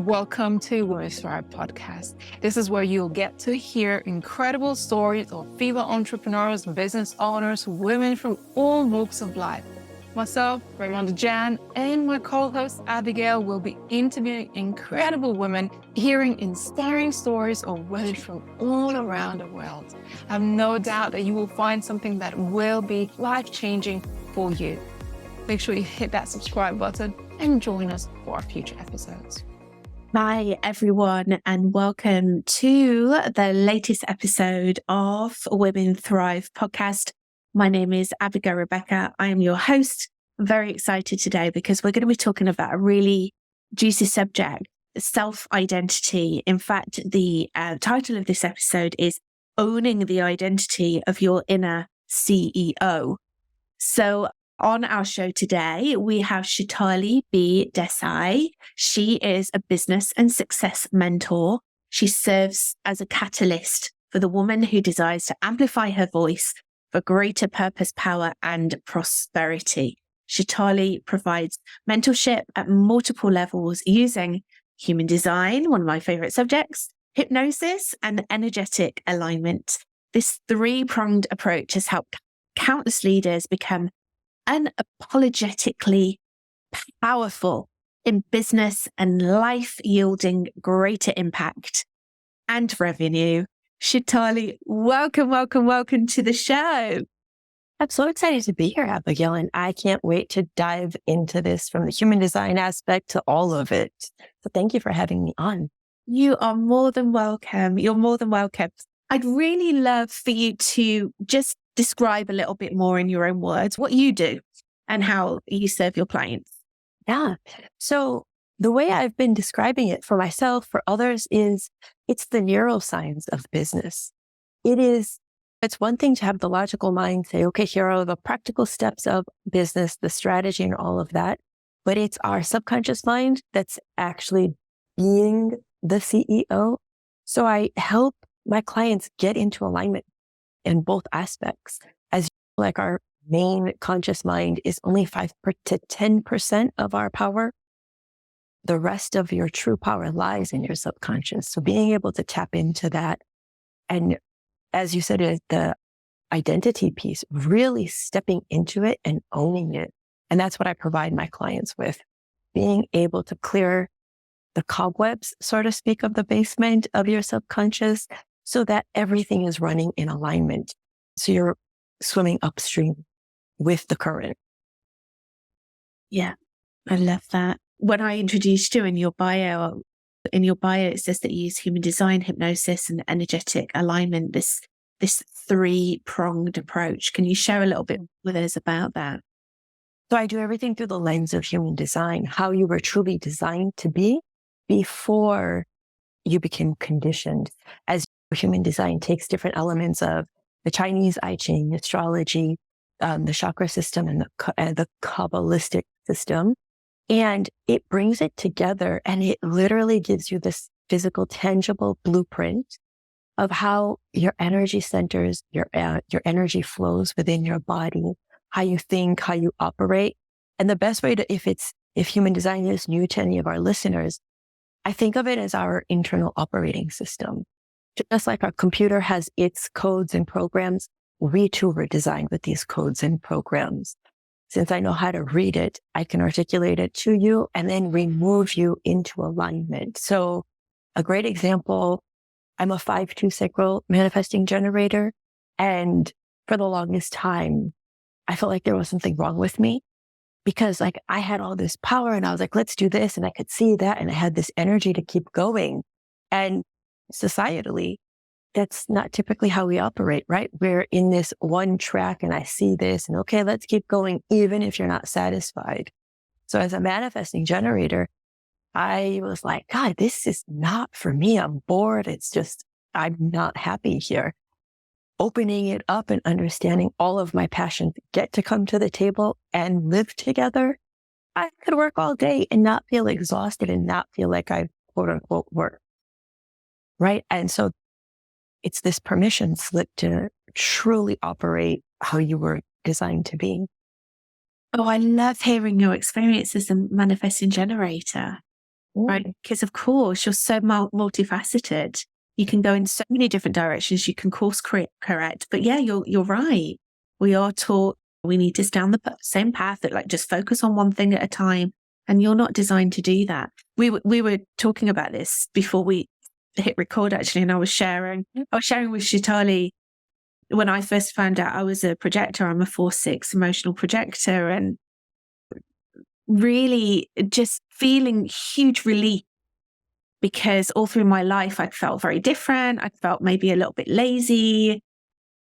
Welcome to Women Thrive podcast. This is where you'll get to hear incredible stories of female entrepreneurs, business owners, women from all walks of life. Myself, Raymond Jan, and my co-host Abigail will be interviewing incredible women, hearing inspiring stories of women from all around the world. I have no doubt that you will find something that will be life-changing for you. Make sure you hit that subscribe button and join us for our future episodes. Hi, everyone, and welcome to the latest episode of Women Thrive podcast. My name is Abigail Rebecca. I am your host. I'm very excited today because we're going to be talking about a really juicy subject, self-identity. In fact, the title of this episode is Owning the Identity of Your Inner CEO. So on our show today, we have Chaitali B Desai. She is a business and success mentor. She serves as a catalyst for the woman who desires to amplify her voice for greater purpose, power, and prosperity. Chaitali provides mentorship at multiple levels using human design, one of my favorite subjects, hypnosis, and energetic alignment. This three-pronged approach has helped countless leaders become unapologetically powerful in business and life, yielding greater impact and revenue. Chaitali, welcome to the show. I'm so excited to be here, Abigail, and I can't wait to dive into this from the human design aspect to all of it. So thank you for having me on. You are more than welcome. You're more than welcome. I'd really love for you to just describe a little bit more in your own words what you do and how you serve your clients. Yeah. So the way I've been describing it for myself, for others, is it's the neuroscience of business. It's one thing to have the logical mind say, okay, here are the practical steps of business, the strategy and all of that. But it's our subconscious mind that's actually being the CEO. So I help my clients get into alignment in both aspects. As you know, like our main conscious mind is only 5 to 10% of our power. The rest of your true power lies in your subconscious. So being able to tap into that, and as you said, the identity piece, really stepping into it and owning it. And that's what I provide my clients with, being able to clear the cobwebs, so to speak, of the basement of your subconscious so that everything is running in alignment. So you're swimming upstream with the current. Yeah, I love that. When I introduced you in your bio, it says that you use human design, hypnosis, and energetic alignment, this three-pronged approach. Can you share a little bit with us about that? So I do everything through the lens of human design, how you were truly designed to be before you became conditioned. As human design takes different elements of the Chinese I Ching, astrology, the chakra system, and the Kabbalistic system. And it brings it together, and it literally gives you this physical, tangible blueprint of how your energy centers, your energy flows within your body, how you think, how you operate. And the best way to, if human design is new to any of our listeners, I think of it as our internal operating system. Just like our computer has its codes and programs, we too were designed with these codes and programs. Since I know how to read it, I can articulate it to you and then remove you into alignment. So a great example, I'm a 5-2 sacral manifesting generator. And for the longest time, I felt like there was something wrong with me because like I had all this power and I was like, let's do this. And I could see that. And I had this energy to keep going. And societally, that's not typically how we operate, right? We're in this one track and I see this and okay, let's keep going even if you're not satisfied. So as a manifesting generator, I was like, God, this is not for me. I'm bored. It's just, I'm not happy here. Opening it up and understanding all of my passions get to come to the table and live together. I could work all day and not feel exhausted and not feel like I quote unquote work. Right. And so it's this permission slip to truly operate how you were designed to be. Oh, I love hearing your experience as a manifesting generator. right? Because of course you're so multifaceted. You can go in so many different directions. You can course correct. But yeah, you're right. We are taught we need to stay on the same path, that like just focus on one thing at a time. And you're not designed to do that. We were talking about this before we hit record, actually, and I was sharing with Chaitali when I first found out I was a projector. I'm a 4/6 emotional projector, and really just feeling huge relief, because all through my life I felt very different. I felt maybe a little bit lazy.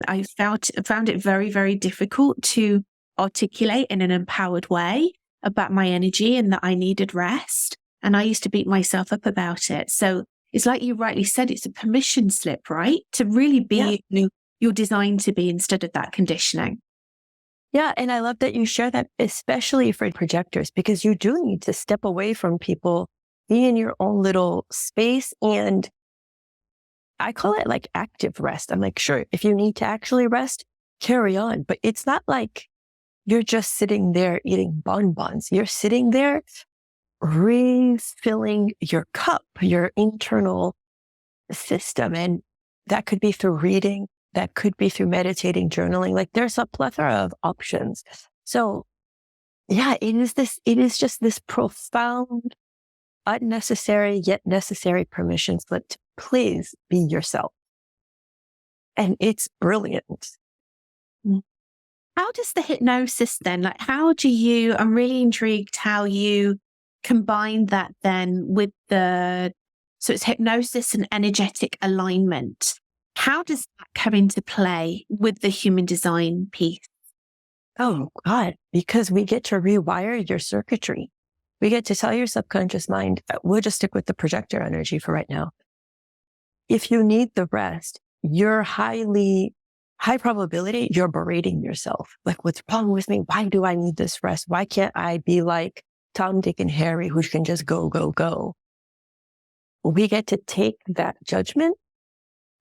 I found it very, very difficult to articulate in an empowered way about my energy and that I needed rest. And I used to beat myself up about it. So it's like you rightly said, it's a permission slip, right? To really be who you're designed to be instead of that conditioning. Yeah. And I love that you share that, especially for projectors, because you do need to step away from people, be in your own little space. And I call it like active rest. I'm like, sure, if you need to actually rest, carry on. But it's not like you're just sitting there eating bonbons. You're sitting there refilling your cup, your internal system. And that could be through reading. That could be through meditating, journaling. Like there's a plethora of options. So yeah, it is just this profound, unnecessary yet necessary permission slip to please be yourself. And it's brilliant. How does the hypnosis then, like I'm really intrigued how you combine that then with so it's hypnosis and energetic alignment. How does that come into play with the human design piece? Oh God, because we get to rewire your circuitry. We get to tell your subconscious mind, we'll just stick with the projector energy for right now. If you need the rest, you're high probability you're berating yourself. Like, what's wrong with me? Why do I need this rest? Why can't I be like Tom, Dick, and Harry who can just go, go, go? We get to take that judgment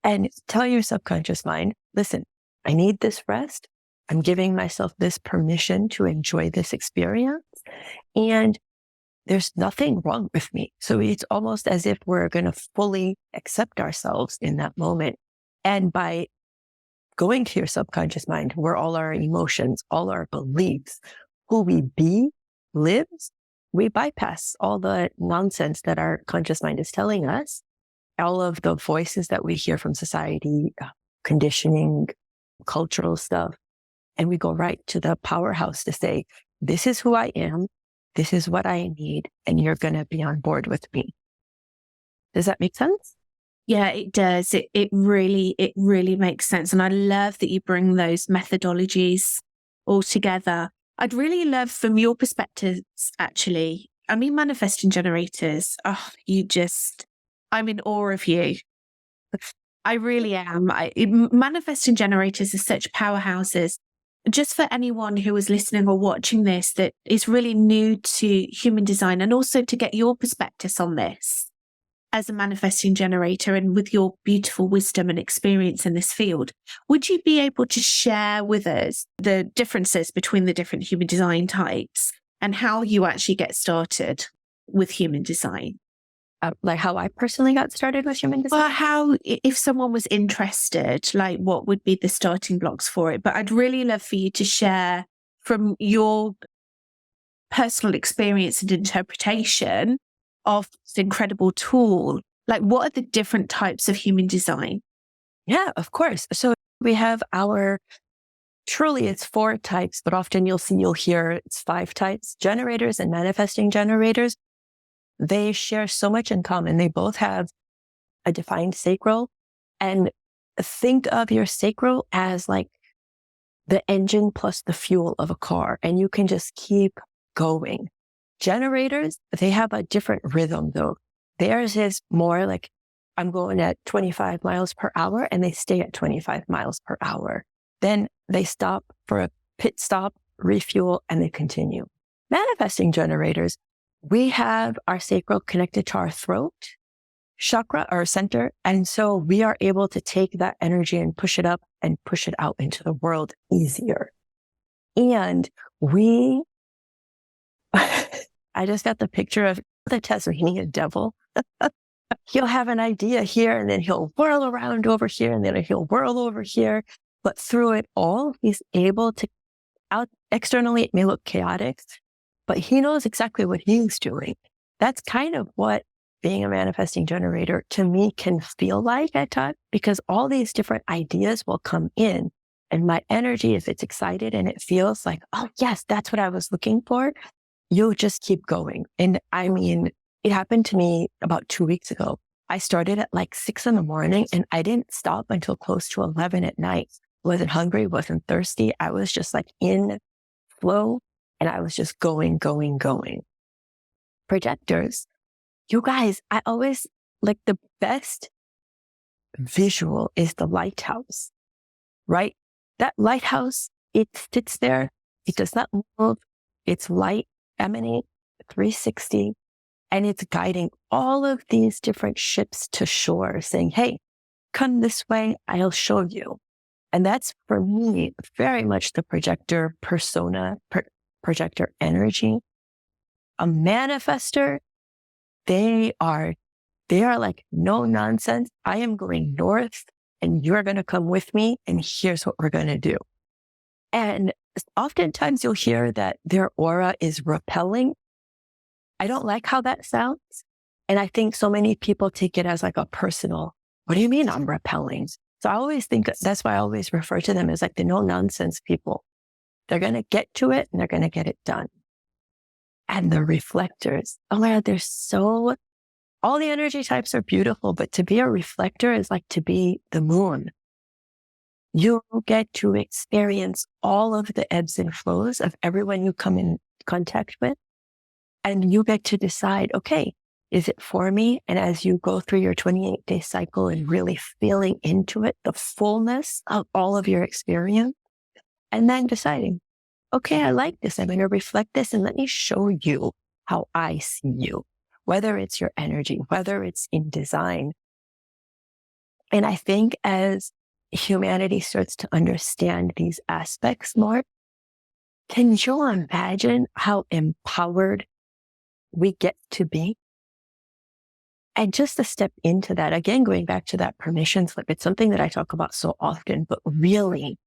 and tell your subconscious mind, listen, I need this rest. I'm giving myself this permission to enjoy this experience. And there's nothing wrong with me. So it's almost as if we're going to fully accept ourselves in that moment. And by going to your subconscious mind, where all our emotions, all our beliefs, who we be lives, we bypass all the nonsense that our conscious mind is telling us, all of the voices that we hear from society, conditioning, cultural stuff. And we go right to the powerhouse to say, this is who I am. This is what I need. And you're going to be on board with me. Does that make sense? Yeah, it does. It really makes sense. And I love that you bring those methodologies all together. I'd really love from your perspectives, actually. I mean, manifesting generators. Oh, I'm in awe of you. I really am. Manifesting generators are such powerhouses. Just for anyone who is listening or watching this that is really new to human design, and also to get your perspectives on this as a manifesting generator and with your beautiful wisdom and experience in this field, would you be able to share with us the differences between the different human design types and how you actually get started with human design? Like how I personally got started with human design? Well, how, if someone was interested, like what would be the starting blocks for it? But I'd really love for you to share from your personal experience and interpretation of this incredible tool. Like, what are the different types of human design? Yeah, of course. So we have truly it's 4 types, but often you'll hear it's 5 types. Generators and manifesting generators, they share so much in common. They both have a defined sacral, and think of your sacral as like the engine plus the fuel of a car, and you can just keep going. Generators, they have a different rhythm though. Theirs is more like, I'm going at 25 miles per hour, and they stay at 25 miles per hour. Then they stop for a pit stop, refuel, and they continue. Manifesting generators, we have our sacral connected to our throat chakra, our center. And so we are able to take that energy and push it up and push it out into the world easier. And I just got the picture of the Tasmanian devil. He'll have an idea here and then he'll whirl around over here and then he'll whirl over here. But through it all, he's able to externally, it may look chaotic, but he knows exactly what he's doing. That's kind of what being a manifesting generator to me can feel like at times, because all these different ideas will come in and my energy, if it's excited and it feels like, oh yes, that's what I was looking for, you'll just keep going. And I mean, it happened to me about 2 weeks ago. I started at like 6 a.m. and I didn't stop until close to 11 at night. Wasn't hungry, wasn't thirsty. I was just like in flow and I was just going. Projectors, you guys, I always like the best visual is the lighthouse, right? That lighthouse, it sits there. It does not move. It's light, emanate, 360. And it's guiding all of these different ships to shore saying, hey, come this way. I'll show you. And that's for me, very much the projector persona, projector energy. A manifester, they are like, no nonsense. I am going north and you're going to come with me. And here's what we're going to do. And oftentimes you'll hear that their aura is repelling. I don't like how that sounds. And I think so many people take it as like a personal, what do you mean I'm repelling? So I always think that's why I always refer to them as like the no nonsense people. They're going to get to it and they're going to get it done. And the reflectors, oh my God, all the energy types are beautiful, but to be a reflector is like to be the moon. You get to experience all of the ebbs and flows of everyone you come in contact with. And you get to decide, okay, is it for me? And as you go through your 28-day cycle and really feeling into it, the fullness of all of your experience, and then deciding, okay, I like this. I'm going to reflect this and let me show you how I see you, whether it's your energy, whether it's in design. And I think as humanity starts to understand these aspects more, can you imagine how empowered we get to be? And just to step into that, again, going back to that permission slip, it's something that I talk about so often, but really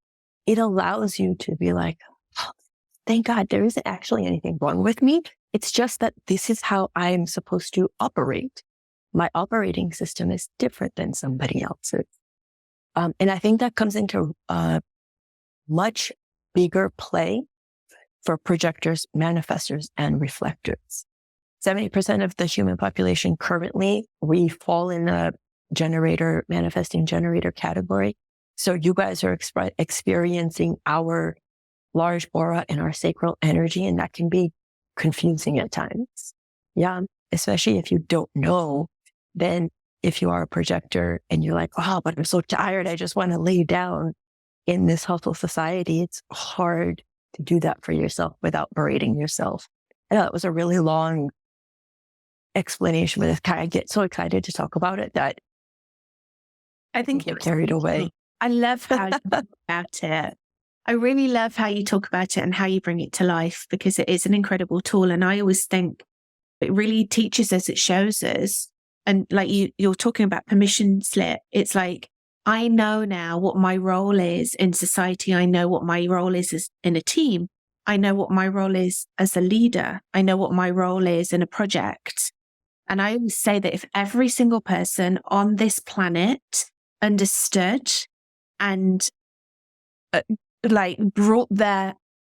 it allows you to be like, oh, thank God there isn't actually anything wrong with me. It's just that this is how I'm supposed to operate. My operating system is different than somebody else's. And I think that comes into a much bigger play for projectors, manifestors, and reflectors. 70% of the human population currently, we fall in the manifesting generator category. So you guys are experiencing our large aura and our sacral energy, and that can be confusing at times. Yeah, especially if you don't know, then if you are a projector and you're like, oh, but I'm so tired, I just want to lay down in this hustle society, it's hard to do that for yourself without berating yourself. I know that was a really long explanation, but I get so excited to talk about it that I think get carried away. I love how you talk about it. I really love how you talk about it and how you bring it to life, because it is an incredible tool. And I always think it really teaches us, it shows us. And like you're talking about permission slip. It's like, I know now what my role is in society. I know what my role is in a team. I know what my role is as a leader. I know what my role is in a project. And I always say that if every single person on this planet understood and brought their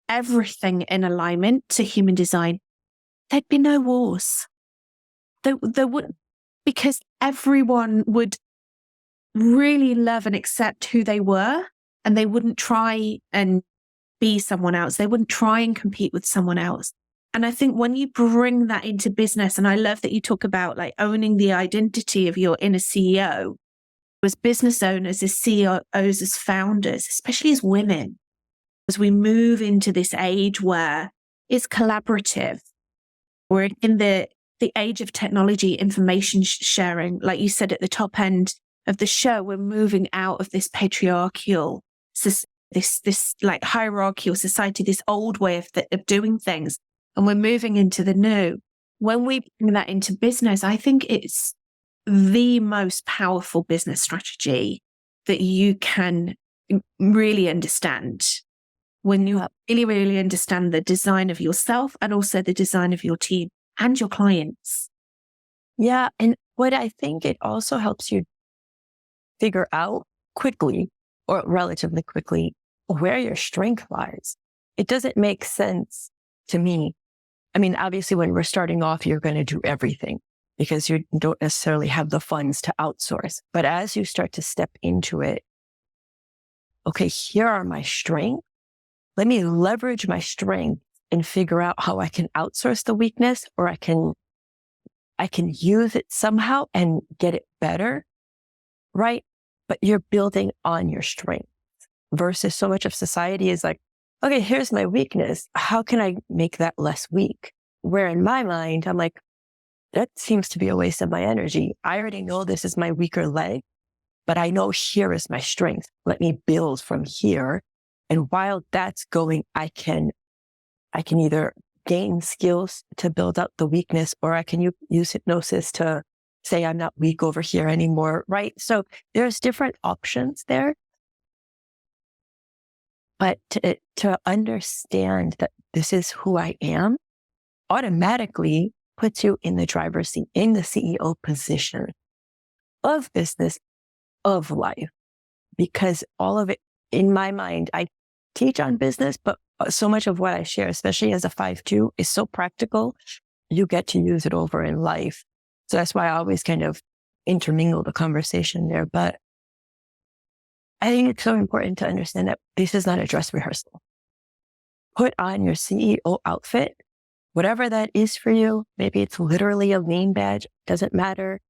everything in alignment to human design, there'd be no wars. There wouldn't, because everyone would really love and accept who they were, and they wouldn't try and be someone else. They wouldn't try and compete with someone else. And I think when you bring that into business, and I love that you talk about like owning the identity of your inner CEO, as business owners, as CEOs, as founders, especially as women, as we move into this age where it's collaborative, we're in the age of technology, information sharing, like you said at the top end of the show, we're moving out of this patriarchal, this like hierarchical society, this old way of doing things. And we're moving into the new. when we bring that into business, I think it's the most powerful business strategy that you can really understand when you really, really understand the design of yourself and also the design of your team and your clients. Yeah. And what I think it also helps you figure out quickly or relatively quickly where your strength lies. It doesn't make sense to me. I mean, obviously, when we're starting off, you're going to do everything because you don't necessarily have the funds to outsource. But as you start to step into it, okay, here are my strengths. Let me leverage my strength and figure out how I can outsource the weakness, or I can use it somehow and get it better, right? But you're building on your strength versus so much of society is like, okay, here's my weakness. How can I make that less weak? Where in my mind, I'm like, that seems to be a waste of my energy. I already know this is my weaker leg, but I know here is my strength. Let me build from here. And while that's going, I can either gain skills to build up the weakness, or I can use hypnosis to say I'm not weak over here anymore, right? So there's different options there. But to understand that this is who I am automatically puts you in the driver's seat, in the CEO position of business, of life. Because all of it, in my mind, I teach on business, but so much of what I share, especially as a 5-2, is so practical. You get to use it over in life. So that's why I always kind of intermingle the conversation there. But I think it's so important to understand that this is not a dress rehearsal. Put on your CEO outfit, whatever that is for you. Maybe it's literally a name badge, doesn't matter.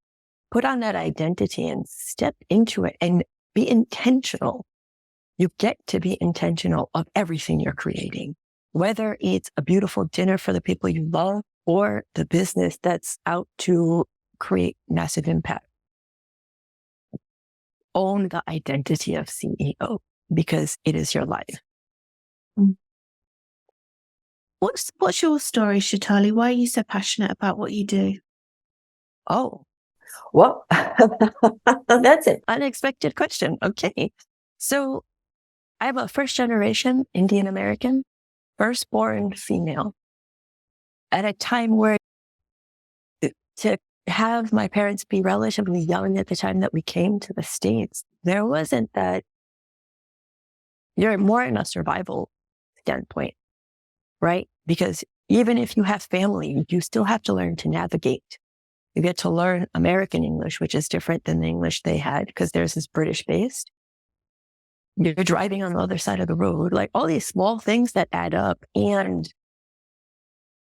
Put on that identity and step into it and be intentional. You get to be intentional of everything you're creating, whether it's a beautiful dinner for the people you love or the business that's out to create massive impact. Own the identity of CEO because it is your life. What's your story, Chaitali? Why are you so passionate about what you do? Oh, well, that's an unexpected question. Okay. So I'm a first generation Indian American, firstborn female, at a time where to have my parents be relatively young at the time that we came to the States, there wasn't that. You're more in a survival standpoint, right? Because even if you have family, you still have to learn to navigate. You get to learn American English, which is different than the English they had because theirs is British based. You're driving on the other side of the road, like all these small things that add up. And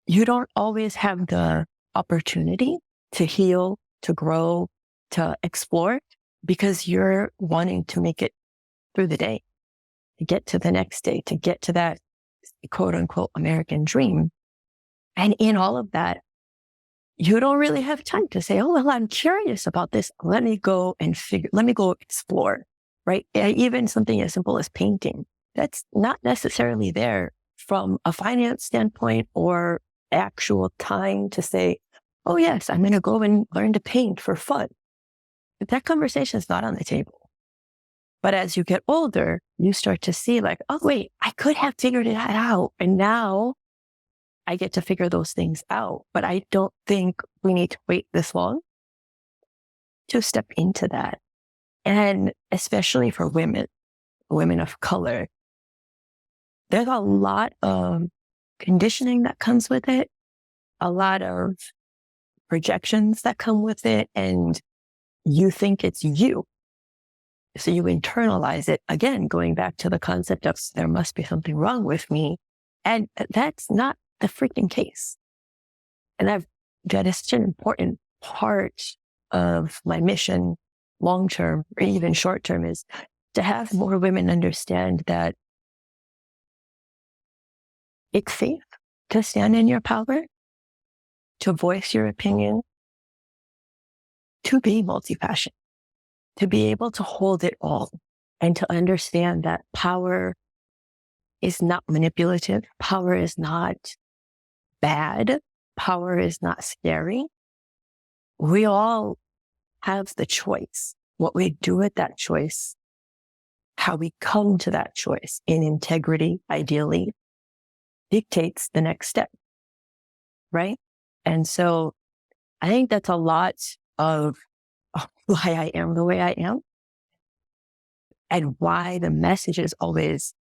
you don't always have the opportunity to heal, to grow, to explore because you're wanting to make it through the day, to get to the next day, to get to that quote unquote American dream. And in all of that, you don't really have time to say, oh, well, I'm curious about this. Let me go explore, right? Even something as simple as painting, that's not necessarily there from a finance standpoint or actual time to say, oh, yes, I'm going to go and learn to paint for fun. But that conversation is not on the table. But as you get older, you start to see like, oh, wait, I could have figured it out. And now I get to figure those things out. But I don't think we need to wait this long to step into that. And especially for women of color, there's a lot of conditioning that comes with it, a lot of projections that come with it, and you think it's you. So you internalize it, again, going back to the concept of there must be something wrong with me. And that's not the freaking case. And that is such an important part of my mission, long-term or even short-term, is to have more women understand that it's safe to stand in your power, to voice your opinion, to be multi-passionate, to be able to hold it all, and to understand that power is not manipulative. Power is not bad. power is not scary. We all have the choice. What we do with that choice, how we come to that choice in integrity, ideally, dictates the next step, right? And so I think that's a lot of why I am the way I am and why the message is always,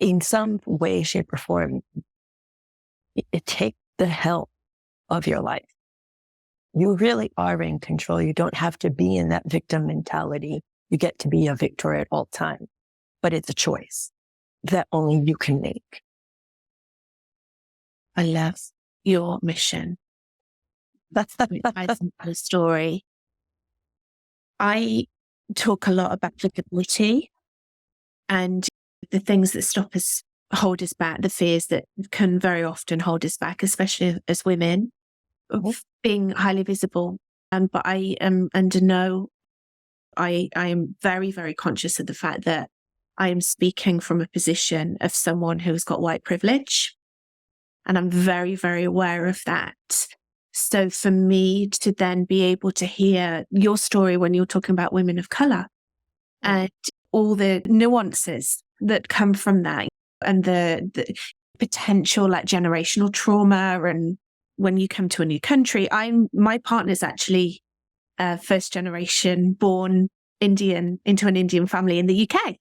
in some way, shape, or form, take the helm of your life. You really are in control. You don't have to be in that victim mentality. You get to be a victor at all times, but it's a choice that only you can make. I love your mission. That's the story. I talk a lot about visibility and the things that hold us back, the fears that can very often hold us back, especially as women, of being highly visible. But I am I am very, very conscious of the fact that I am speaking from a position of someone who's got white privilege. And I'm very, very aware of that. So for me to then be able to hear your story when you're talking about women of color and all the nuances that come from that and the potential like generational trauma, and when you come to a new country, my partner's actually first generation born Indian into an Indian family in the UK.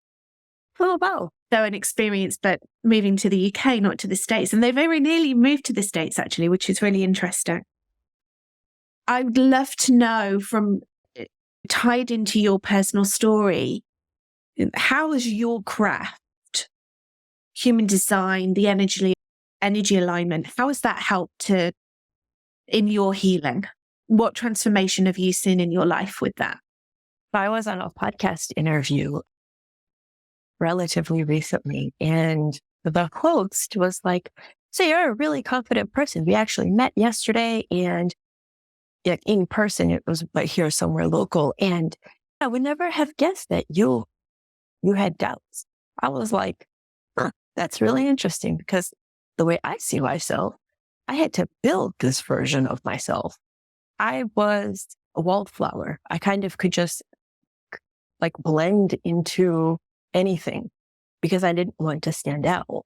Oh, wow. So an experience, but moving to the UK, not to the States. And they very nearly moved to the States, actually, which is really interesting. I would love to know, from tied into your personal story, how has your craft, human design, the energy alignment, how has that helped in your healing? What transformation have you seen in your life with that? I was on a podcast interview relatively recently, and the host was like, so you're a really confident person. We actually met yesterday, and in person, it was right here somewhere local. And I would never have guessed that you had doubts. I was like, that's really interesting, because the way I see myself, I had to build this version of myself. I was a wallflower. I kind of could just like blend into anything because I didn't want to stand out.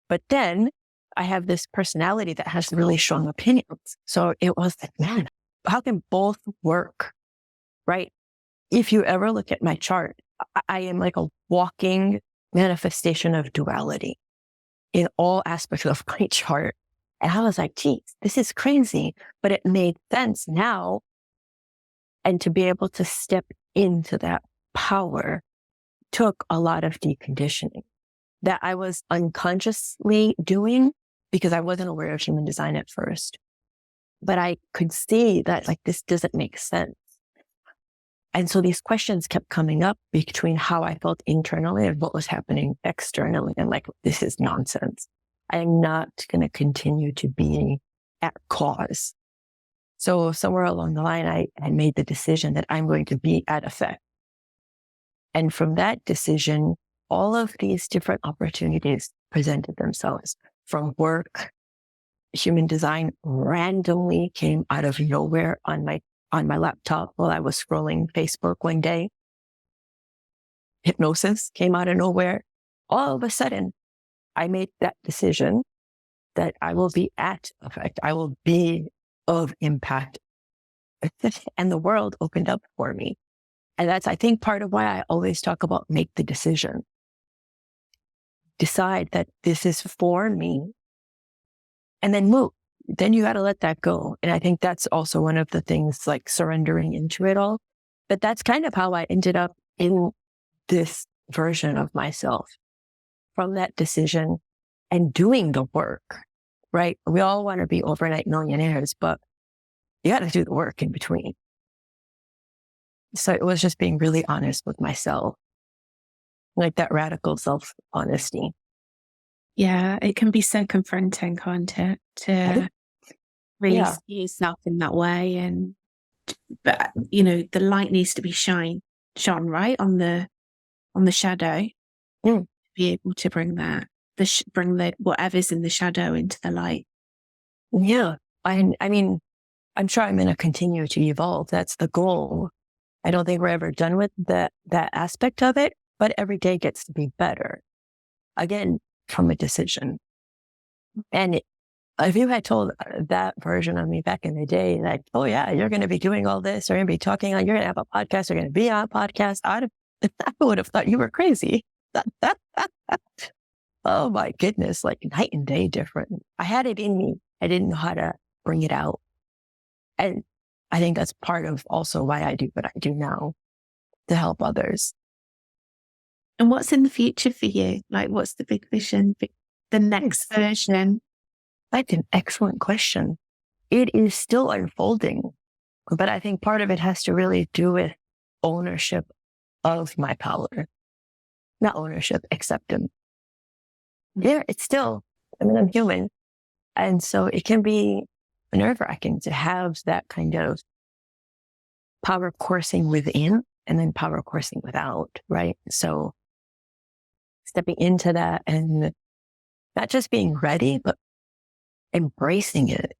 But then I have this personality that has really strong opinions. So it was like, man, how can both work? Right? If you ever look at my chart, I am like a walking manifestation of duality in all aspects of my chart. And I was like, geez, this is crazy, but it made sense now. And to be able to step into that power took a lot of deconditioning that I was unconsciously doing because I wasn't aware of human design at first. But I could see that like, this doesn't make sense. And so these questions kept coming up between how I felt internally and what was happening externally. And like, this is nonsense. I am not going to continue to be at cause. So somewhere along the line, I made the decision that I'm going to be at effect. And from that decision, all of these different opportunities presented themselves. From work, human design randomly came out of nowhere on my laptop while I was scrolling Facebook one day. Hypnosis came out of nowhere. All of a sudden, I made that decision that I will be at effect. I will be of impact. And the world opened up for me. And that's, I think, part of why I always talk about make the decision. Decide that this is for me and then move. Then you got to let that go. And I think that's also one of the things, like surrendering into it all. But that's kind of how I ended up in this version of myself, from that decision and doing the work, right? We all want to be overnight millionaires, but you got to do the work in between. So it was just being really honest with myself, like that radical self-honesty. Yeah, it can be so confronting, can't it? To really see yourself in that way. But the light needs to be shone, right, on the shadow. To be able to bring that, bring the whatever's in the shadow into the light. Yeah. I mean, I'm sure I'm going to continue to evolve. That's the goal. I don't think we're ever done with that aspect of it, but every day gets to be better. Again, from a decision. And if you had told that version of me back in the day, like, oh yeah, you're going to be doing all this, or you're going to be talking on, you're going to have a podcast, you're going to be on a podcast, I would have thought you were crazy. Oh my goodness, like night and day different. I had it in me. I didn't know how to bring it out. And I think that's part of also why I do what I do now, to help others. And what's in the future for you? Like, what's the big vision, the next version? That's an excellent question. It is still unfolding, but I think part of it has to really do with ownership of my power. Not ownership, acceptance. Yeah, it's still, I'm human. And so it can be nerve-wracking to have that kind of power coursing within and then power coursing without, right? So stepping into that and not just being ready, but embracing it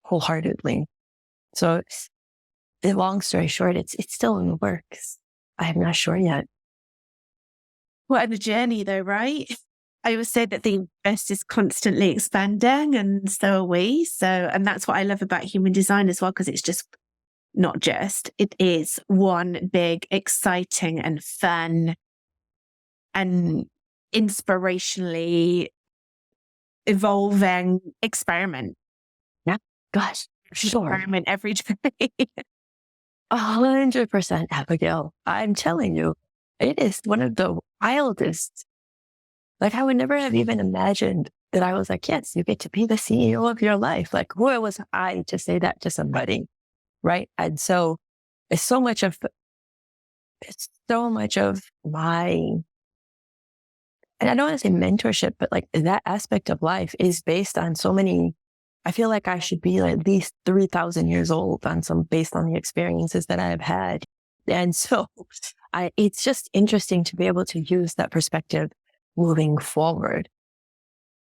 wholeheartedly. So the long story short, it's still in the works. I'm not sure yet. What a journey though, right? I always say that the universe is constantly expanding, and so are we. So, and that's what I love about human design as well, because it's just not just, it is one big, exciting and fun and inspirationally evolving experiment. Yeah. Gosh, sure. Experiment every day. 100%, Abigail. I'm telling you, it is one of the wildest. Like, I would never have even imagined that I was like, yes, you get to be the CEO of your life. Like, who was I to say that to somebody? Right. And so it's so much of my, and I don't want to say mentorship, but like that aspect of life is based on so many. I feel like I should be at least 3,000 years old based on the experiences that I have had. And so it's just interesting to be able to use that perspective moving forward.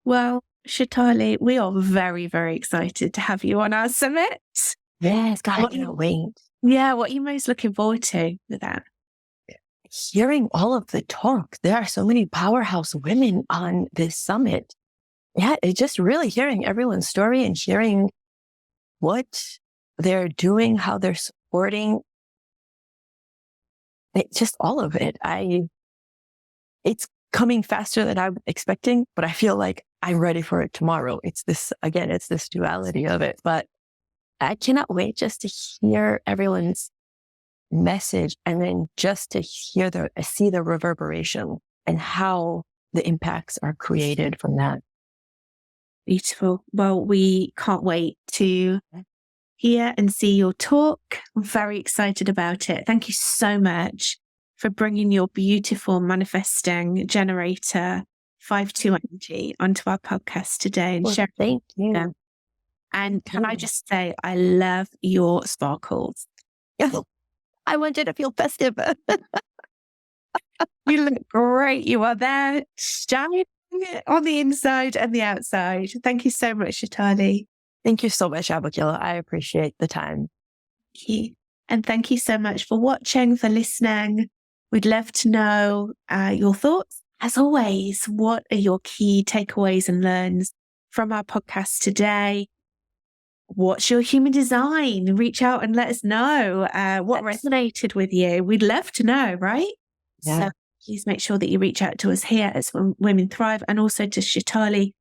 Well, Chaitali, we are very, very excited to have you on our summit. Yes, God, I can't wait. Yeah, what are you most looking forward to with that? Hearing all of the talk. There are so many powerhouse women on this summit. Yeah, it's just really hearing everyone's story and hearing what they're doing, how they're supporting. Just all of it. It's coming faster than I'm expecting, but I feel like I'm ready for it tomorrow. It's this duality of it. But I cannot wait just to hear everyone's message and then just to see the reverberation and how the impacts are created from that. Beautiful. Well, we can't wait to hear and see your talk. I'm very excited about it. Thank you so much for bringing your beautiful manifesting generator 5-2 energy onto our podcast today and sharing. Thank you. Them. And can I just say, I love your sparkles. I want you to feel festive. You look great. You are there shining on the inside and the outside. Thank you so much, Chaitali. Thank you so much, Abigail. I appreciate the time. Thank you. And thank you so much for watching, for listening. We'd love to know your thoughts. As always, what are your key takeaways and learns from our podcast today? What's your human design? Reach out and let us know what resonated with you. We'd love to know, right? Yeah. So please make sure that you reach out to us here at Women Thrive and also to Chaitali.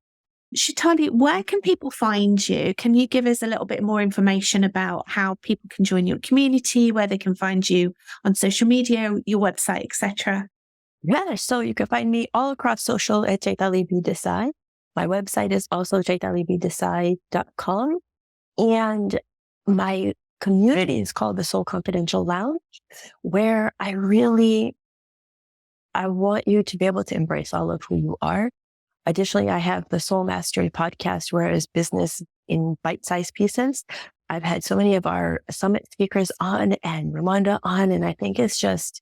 Chaitali, where can people find you? Can you give us a little bit more information about how people can join your community, where they can find you on social media, your website, etc.? Yeah, so you can find me all across social at Chaitali B Desai. My website is also chaitalibdesai.com. And my community is called the Soul Confidential Lounge, where I want you to be able to embrace all of who you are. Additionally, I have the Soul Mastery podcast, where it's business in bite-sized pieces. I've had so many of our summit speakers on and Ramonda on, and I think it's just,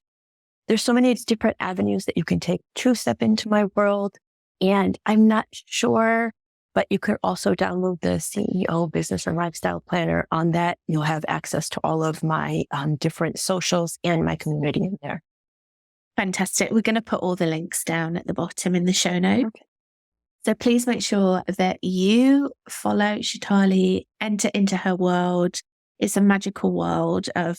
there's so many different avenues that you can take to step into my world. And I'm not sure But you can also download the CEO Business and Lifestyle Planner. On that, you'll have access to all of my different socials and my community in there. Fantastic. We're going to put all the links down at the bottom in the show notes. Okay. So please make sure that you follow Chaitali, enter into her world. It's a magical world of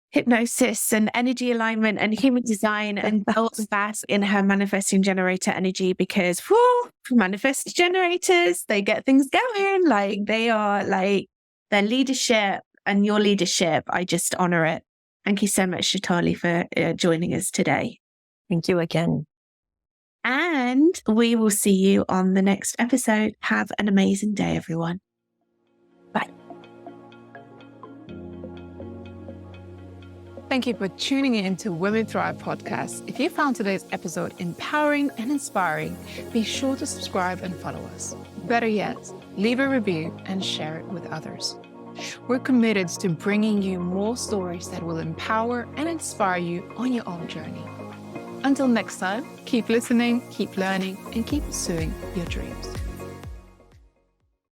hypnosis and energy alignment and human design, and build fast in her manifesting generator energy, because manifest generators, they get things going. Like, they are like, their leadership and your leadership, I just honor it. Thank you so much, Chaitali, for joining us today. Thank you again. And we will see you on the next episode. Have an amazing day, everyone. Bye. Thank you for tuning in to Women Thrive podcast. If you found today's episode empowering and inspiring, be sure to subscribe and follow us. Better yet, leave a review and share it with others. We're committed to bringing you more stories that will empower and inspire you on your own journey. Until next time, keep listening, keep learning, and keep pursuing your dreams.